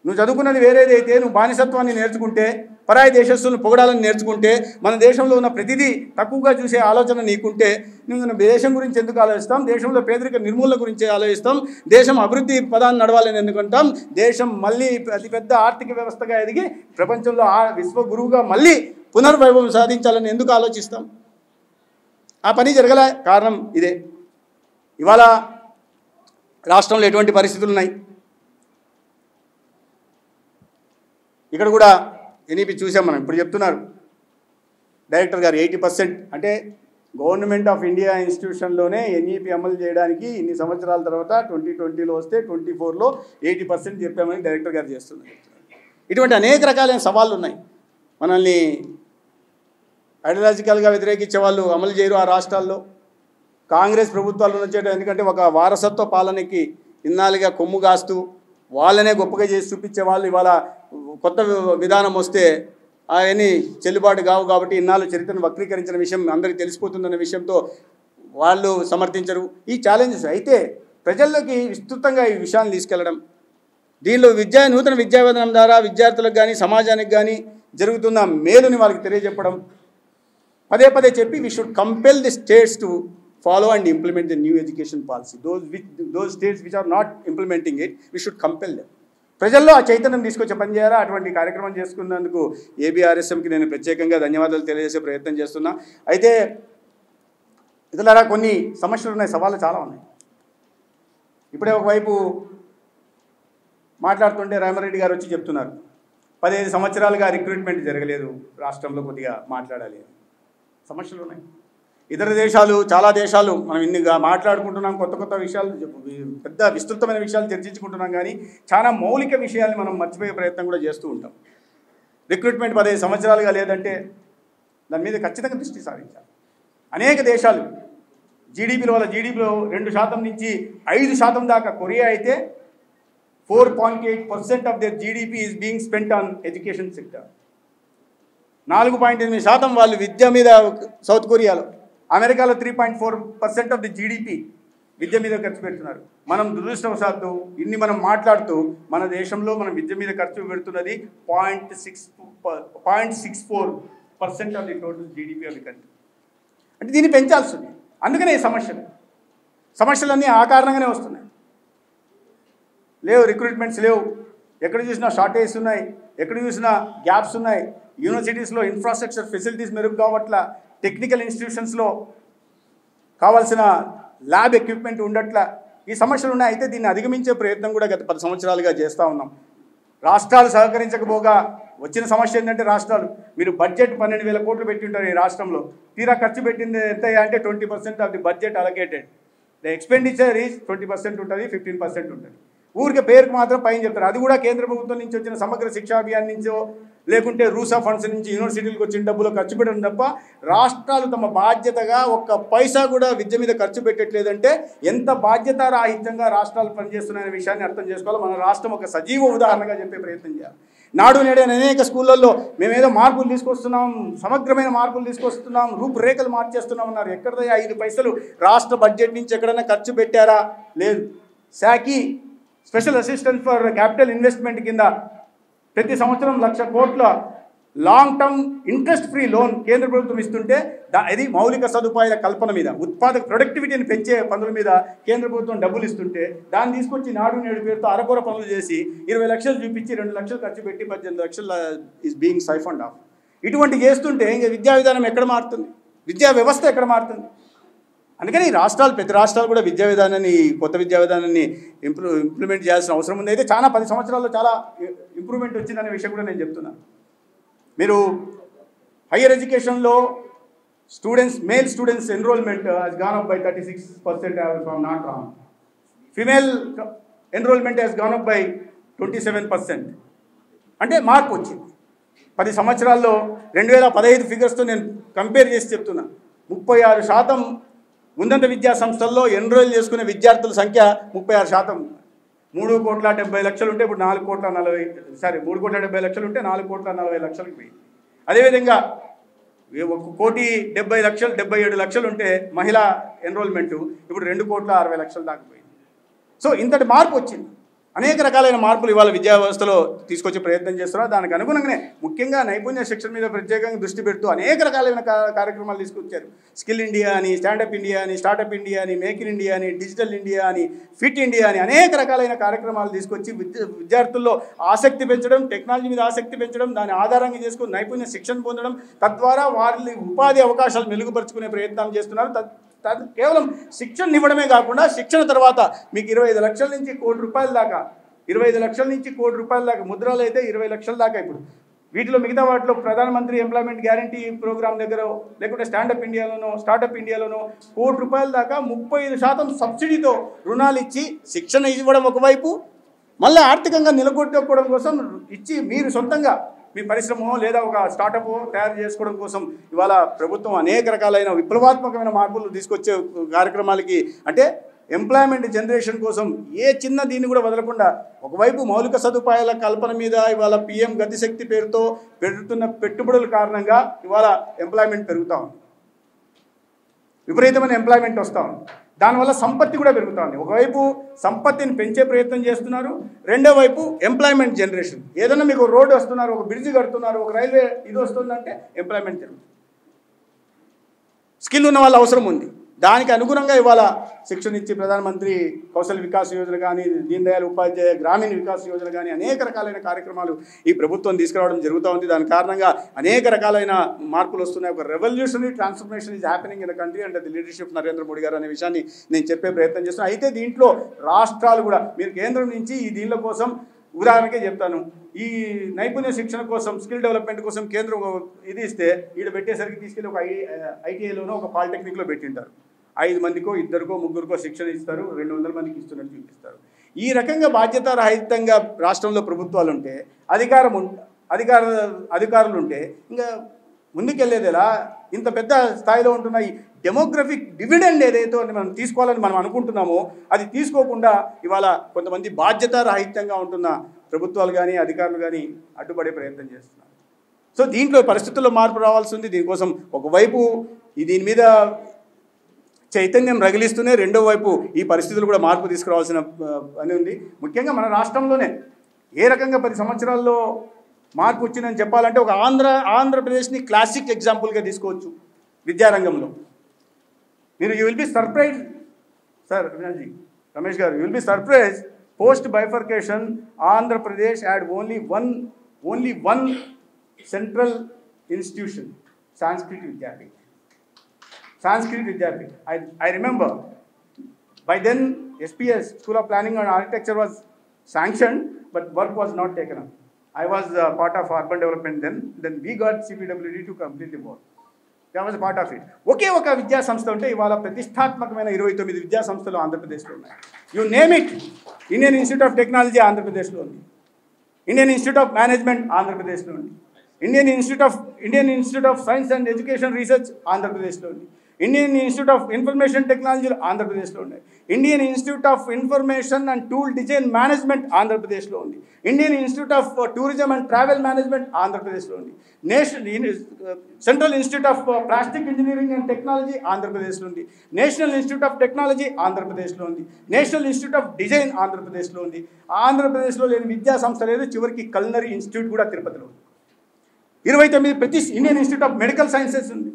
నువ్వు చదువుకున్నది వేరేదైతే, నువ్వు బానిసత్వాన్ని నేర్చుకుంటే, పరాయి దేశస్తులను పొగడాలని నేర్చుకుంటే, మన దేశంలో ఉన్న ప్రతిదీ తక్కువగా చూసే ఆలోచన నీకుంటే నువ్వు దేశం గురించి ఎందుకు ఆలోచిస్తాం? దేశంలో పేదరిక నిర్మూలన గురించి ఆలోచిస్తాం. దేశం అభివృద్ధి పదాన్ని నడవాలని ఎందుకంటాం? దేశం మళ్ళీ అతిపెద్ద ఆర్థిక వ్యవస్థగా ఎదిగి ప్రపంచంలో విశ్వగురువుగా మళ్ళీ పునర్వైభవం సాధించాలని ఎందుకు ఆలోచిస్తాం? ఆ పని జరగలే. కారణం ఇదే. ఇవాళ రాష్ట్రంలో ఎటువంటి పరిస్థితులు ఉన్నాయి? ఇక్కడ కూడా ఎన్ఈపి చూసాం మనం. ఇప్పుడు చెప్తున్నారు డైరెక్టర్ గారు 80% అంటే గవర్నమెంట్ ఆఫ్ ఇండియా ఇన్స్టిట్యూషన్లోనే ఎన్ఈపి అమలు చేయడానికి ఇన్ని సంవత్సరాల తర్వాత 2020లో వస్తే 24లో 80% చెప్పామని డైరెక్టర్ గారు చేస్తున్నారు. ఇటువంటి అనేక రకాలైన సవాళ్ళు ఉన్నాయి. మనల్ని ఐడియాలజికల్గా వ్యతిరేకించే వాళ్ళు అమలు చేయరు ఆ రాష్ట్రాల్లో. కాంగ్రెస్ ప్రభుత్వాలు వచ్చేట ఎందుకంటే ఒక వారసత్వ పాలనకి ఇన్నాళ్ళుగా కొమ్ము కాస్తూ వాళ్ళనే గొప్పగా చేసి చూపించే వాళ్ళు ఇవాళ కొత్త విధానం వస్తే అవన్నీ చెల్లుబాటు కావు. కాబట్టి ఇన్నాళ్ళు చరిత్రను వక్రీకరించిన విషయం అందరికీ తెలిసిపోతుందన్న విషయంతో వాళ్ళు సమర్థించరు. ఈ ఛాలెంజెస్ అయితే ప్రజల్లోకి విస్తృతంగా ఈ విషయాన్ని తీసుకెళ్లడం, దీనిలో నూతన విద్యా విధానం ద్వారా విద్యార్థులకు కానీ సమాజానికి కానీ జరుగుతున్న మేలుని వాళ్ళకి తెలియజెప్పడం, పదే పదే చెప్పి we should compel the states to follow and implement the new education policy. Those states which are not implementing it, we should compel them. ప్రజల్లో ఆ చైతన్యం తీసుకొచ్చే పని చేయాలా. అటువంటి కార్యక్రమం చేసుకున్నందుకు ఏబీఆర్ఎస్ఎంకి నేను ప్రత్యేకంగా ధన్యవాదాలు తెలియజేసే ప్రయత్నం చేస్తున్నా. అయితే ఇతరులారా కొన్ని సమస్యలు ఉన్నాయి, సవాళ్ళు చాలా ఉన్నాయి. ఇప్పుడే ఒకవైపు మాట్లాడుతుంటే రామారెడ్డి గారు వచ్చి చెప్తున్నారు 15 సంవత్సరాలుగా రిక్రూట్మెంట్ జరగలేదు రాష్ట్రంలో, కొద్దిగా మాట్లాడాలి. సమస్యలు ఉన్నాయి. ఇతర దేశాలు, చాలా దేశాలు మనం ఇన్నిగా మాట్లాడుకుంటున్నాం, కొత్త కొత్త విషయాలు, పెద్ద విస్తృతమైన విషయాలు చర్చించుకుంటున్నాం, కానీ చాలా మౌలిక విషయాల్ని మనం మర్చిపోయే ప్రయత్నం కూడా చేస్తూ ఉంటాం. రిక్రూట్మెంట్ 15 సంవత్సరాలుగా లేదంటే దాని మీద ఖచ్చితంగా దృష్టి సారించాలి. అనేక దేశాలు జీడీపీలో, వాళ్ళ జీడీపీలో 2% నుంచి 5% దాకా, కొరియా అయితే 4.8% of their GDP is being spent on education sector. 4.8% వాళ్ళు విద్య మీద, సౌత్ కొరియాలో. అమెరికాలో 3.4% ఆఫ్ ది జీడీపీ విద్య మీద ఖర్చు పెడుతున్నారు. మనం దురదృష్టవశాత్తు ఇన్ని మనం మాట్లాడుతూ మన దేశంలో మనం విద్య మీద ఖర్చు పెడుతున్నది 0.64% of the total GDP of the country. అంటే దీన్ని పెంచాల్సి ఉంది. అందుకనే ఈ సమస్యలన్నీ ఆ కారణంగానే వస్తున్నాయి. లేవు, రిక్రూట్మెంట్స్ లేవు, ఎక్కడ చూసినా షార్టేజ్ ఉన్నాయి, ఎక్కడ చూసినా గ్యాప్స్ ఉన్నాయి. యూనివర్సిటీస్లో ఇన్ఫ్రాస్ట్రక్చర్ ఫెసిలిటీస్ మెరుగు కావట్ల, టెక్నికల్ ఇన్స్టిట్యూషన్స్లో కావాల్సిన ల్యాబ్ ఎక్విప్మెంట్ ఉండట్ల, ఈ సమస్యలు ఉన్నాయి. అయితే దీన్ని అధిగమించే ప్రయత్నం కూడా గత 10 సంవత్సరాలుగా చేస్తూ ఉన్నాం. రాష్ట్రాలు సహకరించకపోగా వచ్చిన సమస్య ఏంటంటే, రాష్ట్రాలు మీరు బడ్జెట్ 12,000 కోట్లు పెట్టి ఉంటారు ఈ రాష్ట్రంలో, తీరా ఖర్చు పెట్టింది ఎంత అంటే 20% of the budget allocated. The expenditure is 20% ఉంటుంది, 15% ఉంటుంది. ఊరికే పేరుకు మాత్రం పైన చెప్తారు. అది కూడా కేంద్ర ప్రభుత్వం నుంచి వచ్చిన సమగ్ర శిక్షా అభియాన్ నుంచో లేకుంటే రూసా ఫండ్స్ నుంచి యూనివర్సిటీలకు వచ్చిన డబ్బులు ఖర్చు పెట్టడం తప్ప రాష్ట్రాలు తమ బాధ్యతగా ఒక్క పైసా కూడా విద్య మీద ఖర్చు పెట్టట్లేదంటే ఎంత బాధ్యతారాహిత్యంగా రాష్ట్రాలు పనిచేస్తున్నాయనే విషయాన్ని అర్థం చేసుకోవాలి. మన రాష్ట్రం ఒక సజీవ ఉదాహరణగా చెప్పే ప్రయత్నం చేయాలి. నాడు నేడు అనేక స్కూళ్ళల్లో మేమేదో మార్పులు తీసుకొస్తున్నాం, సమగ్రమైన మార్పులు తీసుకొస్తున్నాం, రూపురేఖలు మార్చేస్తున్నాం అన్నారు. ఎక్కడదా 5 పైసలు రాష్ట్ర బడ్జెట్ నుంచి ఎక్కడైనా ఖర్చు పెట్టారా? లేదు. శాఖీ special assistant for capital investment కింద ప్రతి సంవత్సరం 1,00,000 కోట్ల long term interest free loan కేంద్ర ప్రభుత్వం ఇస్తుంటే అది మౌలిక సదుపాయాల కల్పన మీద, ఉత్పాదక ప్రొడక్టివిటీని పెంచే పనుల మీద కేంద్ర ప్రభుత్వం డబ్బులు ఇస్తుంటే దాన్ని తీసుకొచ్చి నాడు నేడు పేరుతో అరకొర పనులు చేసి 20 లక్షలు చూపించి 2 లక్షలు ఖర్చు పెట్టి 18 లక్షలు ఈజ్ బీయింగ్ సైఫండ్ ఆఫ్. ఇటువంటి చేస్తుంటే ఇంకా విద్యా విధానం ఎక్కడ మారుతుంది? విద్యా వ్యవస్థ ఎక్కడ మారుతుంది? అందుకని ప్రతి రాష్ట్రాలు కూడా విద్యా విధానాన్ని, కొత్త విద్యా విధానాన్ని ఇంప్లిమెంట్ చేయాల్సిన అవసరం ఉంది. అయితే చాలా 10 సంవత్సరాల్లో చాలా ఇంప్రూవ్మెంట్ వచ్చిందనే విషయం కూడా నేను చెప్తున్నాను. మీరు హయ్యర్ ఎడ్యుకేషన్లో male students enrolment has gone up by 36% if I'm not wrong. Female enrolment has gone up by 27%. అంటే మార్పు వచ్చింది 10 సంవత్సరాల్లో. 2015 ఫిగర్స్తో నేను కంపేర్ చేసి చెప్తున్నా. 36% ఉన్నత విద్యా సంస్థల్లో ఎన్రోల్ చేసుకునే విద్యార్థుల సంఖ్య 36%. 3,70,00,000 ఉంటే ఇప్పుడు 3,70,00,000 ఉంటే 4,40,00,000కి పోయింది. అదేవిధంగా 1,70,00,000 77 లక్షలు ఉంటే మహిళా ఎన్రోల్మెంటు ఇప్పుడు 2,60,00,000 దాకా పోయింది. సో ఇంతటి మార్పు వచ్చింది. అనేక రకాలైన మార్పులు ఇవాళ విద్యా వ్యవస్థలో తీసుకొచ్చే ప్రయత్నం చేస్తున్నారు. దానికి అనుగుణంగానే ముఖ్యంగా నైపుణ్య శిక్షణ మీద ప్రత్యేకంగా దృష్టి పెడుతూ అనేక రకాలైన కార్యక్రమాలు తీసుకొచ్చారు. స్కిల్ ఇండియా అని, స్టాండప్ ఇండియా అని, స్టార్టప్ ఇండియా అని, మేక్ ఇన్ ఇండియా అని, డిజిటల్ ఇండియా అని, ఫిట్ ఇండియా అని అనేక రకాలైన కార్యక్రమాలు తీసుకొచ్చి విద్యార్థుల్లో ఆసక్తి పెంచడం, టెక్నాలజీ మీద ఆసక్తి పెంచడం, దాని ఆధారంగా చేసుకుని నైపుణ్య శిక్షణ పొందడం, తద్వారా వారి ఉపాధి అవకాశాలు మెరుగుపరుచుకునే ప్రయత్నం చేస్తున్నారు. కేవలం శిక్షణ ఇవ్వడమే కాకుండా శిక్షణ తర్వాత మీకు 25 లక్షల నుంచి ₹1,00,00,000 దాకా, 25 లక్షల నుంచి ₹1,00,00,000 దాకా, ముద్రలు అయితే 20 లక్షల దాకా. ఇప్పుడు వీటిలో మిగతా వాటిలో ప్రధానమంత్రి ఎంప్లాయ్మెంట్ గ్యారంటీ ప్రోగ్రామ్ దగ్గర లేకుంటే స్టార్టప్ ఇండియాలోనో ₹1,00,00,000 దాకా 35% సబ్సిడీతో రుణాలు ఇచ్చి శిక్షణ ఇవ్వడం ఒకవైపు, మళ్ళీ ఆర్థికంగా నిలగొట్టుకోవడం కోసం ఇచ్చి మీరు సొంతంగా మీ పరిశ్రమ లేదా ఒక స్టార్టప్ తయారు చేసుకోవడం కోసం ఇవాళ ప్రభుత్వం అనేక రకాలైన విప్లవాత్మకమైన మార్పులు తీసుకొచ్చే కార్యక్రమాలకి, అంటే ఎంప్లాయ్మెంట్ జనరేషన్ కోసం ఏ చిన్న దీన్ని కూడా వదలకుండా ఒకవైపు మౌలిక సదుపాయాల కల్పన మీద ఇవాళ PM గతిశక్తి పేరుతో పెరుగుతున్న పెట్టుబడుల కారణంగా ఇవాళ ఎంప్లాయ్మెంట్ పెరుగుతూ ఉంది. విపరీతమైన ఎంప్లాయ్మెంట్ వస్తూ ఉంది. దానివల్ల సంపత్తి కూడా పెరుగుతూ ఉంది. ఒకవైపు సంపత్తిని పెంచే ప్రయత్నం చేస్తున్నారు, రెండో వైపు ఎంప్లాయ్మెంట్ జనరేషన్. ఏదైనా మీకు రోడ్డు వస్తున్నారు, ఒక బ్రిడ్జి కడుతున్నారు, ఒక రైల్వే ఇది వస్తుందంటే ఎంప్లాయ్మెంట్ జరుగుతుంది. స్కిల్ ఉన్న వాళ్ళ అవసరం ఉంది. దానికి అనుగుణంగా ఇవాళ శిక్షణ ఇచ్చి ప్రధానమంత్రి కౌశల్ వికాస్ యోజన కానీ, దీన్ దయాళ్ ఉపాధ్యాయ గ్రామీణ వికాస్ యోజన కానీ అనేక రకాలైన కార్యక్రమాలు ఈ ప్రభుత్వం తీసుకురావడం జరుగుతూ ఉంది. దాని కారణంగా అనేక రకాలైన మార్పులు వస్తున్నాయి. ఒక revolutionary transformation is happening in the country and the leadership Narendra Modi గారు అనే విషయాన్ని నేను చెప్పే ప్రయత్నం చేస్తున్నాను. అయితే దీంట్లో రాష్ట్రాలు కూడా మీరు కేంద్రం నుంచి ఈ దీనిల కోసం ఉదాహరణకే చెప్తాను, ఈ నైపుణ్య శిక్షణ కోసం స్కిల్ డెవలప్మెంట్ కోసం కేంద్రం ఇది ఇస్తే ఈడ పెట్టేసరికి తీసుకెళ్ళి ఒక ఐటీఐలోనో ఒక పాలిటెక్నిక్లో పెట్టింటారు. 5 మందికో 2కో 3కో శిక్షణ ఇస్తారు, 200 మందికి ఇస్తున్నట్టు చూపిస్తారు. ఈ రకంగా బాధ్యతారహితంగా రాష్ట్రంలో ప్రభుత్వాలు ఉంటే అధికారులు ఉంటే ఇంకా ముందుకెళ్ళేది ఎలా? ఇంత పెద్ద స్థాయిలో ఉంటున్న ఈ డెమోగ్రఫిక్ డివిడెండ్ ఏదైతే మనం తీసుకోవాలని మనం అనుకుంటున్నామో అది తీసుకోకుండా ఇవాళ కొంతమంది బాధ్యతారహితంగా ఉంటున్న ప్రభుత్వాలు కానీ అధికారులు కానీ అడ్డుపడే ప్రయత్నం చేస్తున్నారు. సో దీంట్లో పరిస్థితుల్లో మార్పు రావాల్సి ఉంది. దీనికోసం ఒకవైపు దీని మీద చైతన్యం రగిలిస్తూనే రెండో వైపు ఈ పరిస్థితులు కూడా మార్పు తీసుకురావాల్సిన పని ఉంది. ముఖ్యంగా మన రాష్ట్రంలోనే ఏ రకంగా 10 సంవత్సరాల్లో మార్పు వచ్చిందని చెప్పాలంటే ఒక ఆంధ్రప్రదేశ్ని క్లాసిక్ ఎగ్జాంపుల్గా తీసుకోవచ్చు విద్యారంగంలో. మీరు you will be surprise sir Avinashji, Ramesh garu, you will be surprise post bifurcation Andhra Pradesh had only one central institution, Sanskrit Vidyapith. I remember by then SPS, School of Planning and Architecture was sanctioned, but work was not taken up. I was part of urban development then we got CPWD to complete the work. That was a part of it. ఒకే ఒక విద్యా సంస్థ ఉంటే ఇవాళ ప్రతిష్టాత్మకమైన 29 విద్యా సంస్థలు ఆంధ్రప్రదేశ్లో ఉన్నాయి. You name it. Indian institute of technology ఆంధ్రప్రదేశ్లో ఉంది, ఇండియన్ ఇన్స్టిట్యూట్ ఆఫ్ మేనేజ్మెంట్ ఆంధ్రప్రదేశ్లో ఉంది, Indian institute of science and education research ఆంధ్రప్రదేశ్లో ఉంది, ఇండియన్ ఇన్స్టిట్యూట్ ఆఫ్ ఇన్ఫర్మేషన్ టెక్నాలజీలు ఆంధ్రప్రదేశ్లో ఉన్నాయి, Indian institute of information and tool design management ఆంధ్రప్రదేశ్లో ఉంది, Indian institute of tourism and travel management ఆంధ్రప్రదేశ్లో ఉంది, central institute of plastic engineering and technology ఆంధ్రప్రదేశ్లో ఉంది, నేషనల్ ఇన్స్టిట్యూట్ ఆఫ్ టెక్నాలజీ ఆంధ్రప్రదేశ్లో ఉంది, నేషనల్ ఇన్స్టిట్యూట్ ఆఫ్ డిజైన్ ఆంధ్రప్రదేశ్లో ఉంది. ఆంధ్రప్రదేశ్లో లేని విద్యా సంస్థ లేదు. చివరికి కల్నరీ ఇన్స్టిట్యూట్ కూడా తిరుపతిలో ఉంది. 29 Indian institute of medical sciences ఉంది.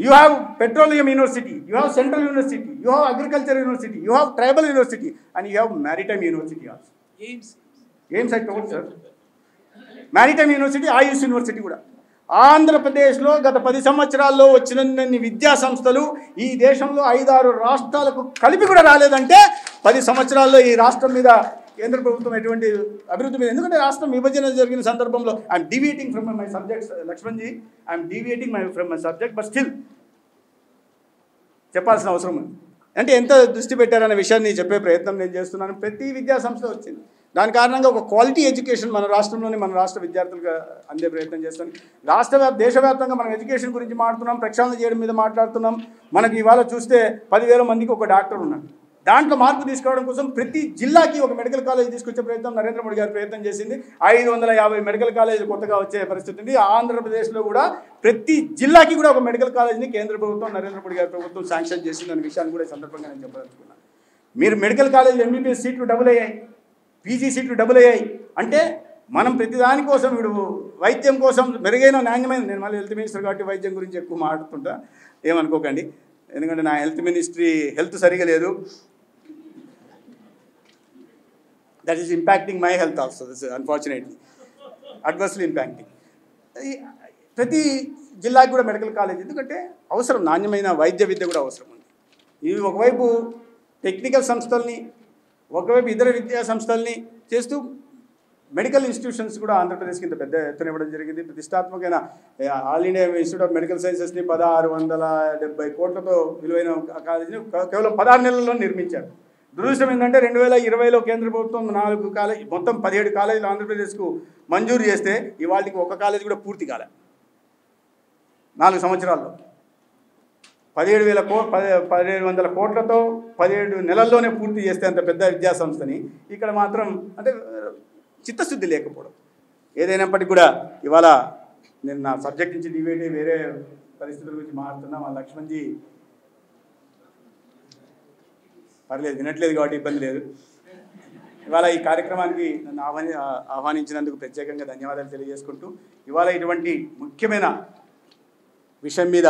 You have Petroleum University, you have Central University, you have Agriculture University, you have Tribal University, and you have Maritime University also. Aims I told sir. Maritime University, Ayush University కూడా. ఆంధ్రప్రదేశ్లో గత 10 సంవత్సరాల్లో వచ్చినన్ని విద్యా సంస్థలు ఈ దేశంలో 5-6 రాష్ట్రాలకు కలిపి కూడా రాలేదంటే 10 సంవత్సరాల్లో ఈ రాష్ట్రం మీద కేంద్ర ప్రభుత్వం ఎటువంటి అభివృద్ధి మీద, ఎందుకంటే రాష్ట్రం విభజన జరిగిన సందర్భంలో I'm deviating from my subjects Laxmanji, I'm deviating from my subject, but still చెప్పాల్సిన అవసరం ఉంది. అంటే ఎంత దృష్టి పెట్టారనే విషయాన్ని చెప్పే ప్రయత్నం నేను చేస్తున్నాను. ప్రతి విద్యా సంస్థ వచ్చింది. దాని కారణంగా ఒక క్వాలిటీ ఎడ్యుకేషన్ మన రాష్ట్రంలోని మన రాష్ట్ర విద్యార్థులుగా అందే ప్రయత్నం చేస్తాను. దేశవ్యాప్తంగా మనం ఎడ్యుకేషన్ గురించి మాట్లాడుతున్నాం, ప్రక్షాళన చేయడం మీద మాట్లాడుతున్నాం. మనకి ఇవాళ చూస్తే 10,000 మందికి ఒక డాక్టర్ ఉన్నాడు. దాంట్లో మార్పు తీసుకురావడం కోసం ప్రతి జిల్లాకి ఒక మెడికల్ కాలేజ్ తీసుకొచ్చే ప్రయత్నం నరేంద్ర మోడీ గారు ప్రయత్నం చేసింది. 550 మెడికల్ కాలేజీలు కొత్తగా వచ్చే పరిస్థితి ఉంది. ఆంధ్రప్రదేశ్లో కూడా ప్రతి జిల్లాకి కూడా ఒక మెడికల్ కాలేజ్ని కేంద్ర ప్రభుత్వం నరేంద్ర మోడీ గారి ప్రభుత్వం శాంక్షన్ చేసింది అనే విషయాన్ని కూడా సందర్భంగా నేను చెప్పదలుచుకున్నాను. మీరు మెడికల్ కాలేజ్ ఎంబీబీఎస్ సీట్లు డబుల్ అయ్యాయి, పీజీ సీట్లు డబుల్ అయ్యాయి అంటే మనం ప్రతి దానికోసం ఇప్పుడు వైద్యం కోసం మెరుగైన నాణ్యమైన, నేను మళ్ళీ హెల్త్ మినిస్టర్ కాబట్టి వైద్యం గురించి ఎక్కువ మాట్లాడుతుంటా, ఏమనుకోకండి. ఎందుకంటే నా హెల్త్ సరిగా లేదు. That is impacting my health also, this is unfortunately, adversely impacting. ప్రతి జిల్లాకి కూడా మెడికల్ కాలేజ్ ఎందుకంటే అవసరం, నాణ్యమైన వైద్య విద్య కూడా అవసరం ఉంది. ఇవి ఒకవైపు టెక్నికల్ సంస్థల్ని, ఒకవైపు ఇతర విద్యా సంస్థల్ని చేస్తూ మెడికల్ ఇన్స్టిట్యూషన్స్ కూడా ఆంధ్రప్రదేశ్కి ఇంత పెద్ద ఎత్తున ఇవ్వడం జరిగింది. ప్రతిష్టాత్మకమైన all India institute of medical సైన్సెస్ని 1670 కోట్లతో విలువైన కాలేజీని కేవలం 16 నెలల్లో నిర్మించారు. దురదృష్టం ఏంటంటే 2020లో కేంద్ర ప్రభుత్వం 4 కాలేజీ, మొత్తం 17 కాలేజీలు ఆంధ్రప్రదేశ్కు మంజూరు చేస్తే ఇవాళకి ఒక కాలేజీ కూడా పూర్తి కాలే. 4 సంవత్సరాల్లో 17,100 కోట్లతో 17 నెలల్లోనే పూర్తి చేస్తే అంత పెద్ద విద్యా సంస్థని ఇక్కడ మాత్రం అంటే చిత్తశుద్ధి లేకపోవడం. ఏదైనప్పటికీ కూడా ఇవాళ నేను నా సబ్జెక్ట్ నుంచి డివేట్ అయ్యి వేరే పరిస్థితుల గురించి మాట్లాడుతున్నా. మా లక్ష్మణ్జీ పర్లేదు, వినట్లేదు కాబట్టి ఇబ్బంది లేదు. ఇవాళ ఈ కార్యక్రమానికి నన్ను ఆహ్వానించినందుకు ప్రత్యేకంగా ధన్యవాదాలు తెలియజేసుకుంటూ, ఇవాళ ఇటువంటి ముఖ్యమైన విషయం మీద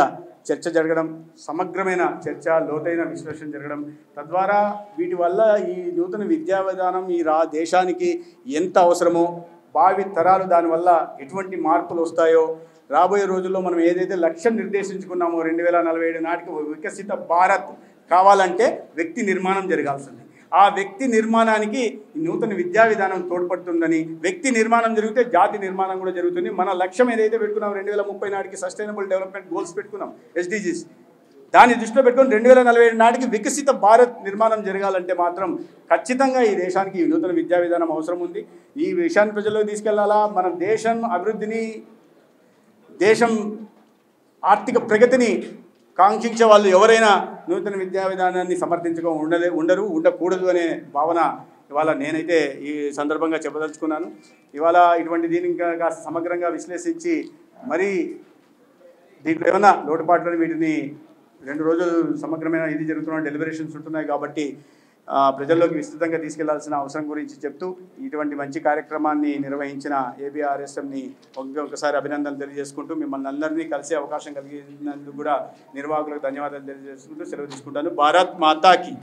చర్చ జరగడం, సమగ్రమైన చర్చ, లోతైన విశ్లేషణ జరగడం, తద్వారా వీటి వల్ల ఈ నూతన విద్యా విధానం ఈ దేశానికి ఎంత అవసరమో, భావి తరాలు దానివల్ల ఎటువంటి మార్పులు వస్తాయో, రాబోయే రోజుల్లో మనం ఏదైతే లక్ష్యం నిర్దేశించుకున్నామో 2047 నాటికి వికసిత భారత్ కావాలంటే వ్యక్తి నిర్మాణం జరగాల్సింది. ఆ వ్యక్తి నిర్మాణానికి ఈ నూతన విద్యా విధానం తోడ్పడుతుందని, వ్యక్తి నిర్మాణం జరిగితే జాతి నిర్మాణం కూడా జరుగుతుంది. మన లక్ష్యం ఏదైతే పెట్టుకున్నాం 2030 నాటికి సస్టైనబుల్ డెవలప్మెంట్ గోల్స్ పెట్టుకున్నాం, SDGs, దాన్ని దృష్టిలో పెట్టుకొని 2047 నాటికి వికసిత భారత్ నిర్మాణం జరగాలంటే మాత్రం ఖచ్చితంగా ఈ దేశానికి ఈ నూతన విద్యా విధానం అవసరం ఉంది. ఈ విషయాన్ని ప్రజల్లోకి తీసుకెళ్లాలా. మన దేశం అభివృద్ధిని, దేశం ఆర్థిక ప్రగతిని కాంక్షించే వాళ్ళు ఎవరైనా నూతన విద్యా విధానాన్ని ఉండకూడదు అనే భావన ఇవాళ నేనైతే ఈ సందర్భంగా చెప్పదలుచుకున్నాను. ఇవాళ ఇటువంటి దీన్ని ఇంకా సమగ్రంగా విశ్లేషించి మరి దీంట్లో ఏమైనా లోటుపాట్లను వీటిని 2 రోజులు సమగ్రమైన ఇది జరుగుతున్న డెలిబరేషన్స్ ఉంటున్నాయి కాబట్టి ప్రజల్లోకి విస్తృతంగా తీసుకెళ్లాల్సిన అవసరం గురించి చెప్తూ ఇటువంటి మంచి కార్యక్రమాన్ని నిర్వహించిన ABRSMని ఒకసారి అభినందనలు తెలియజేసుకుంటూ మిమ్మల్ని అందరినీ కలిసే అవకాశం కలిగినందుకు కూడా నిర్వాహకులకు ధన్యవాదాలు తెలియజేసుకుంటూ సెలవు తీసుకుంటాను. భారత్ మాతాకి.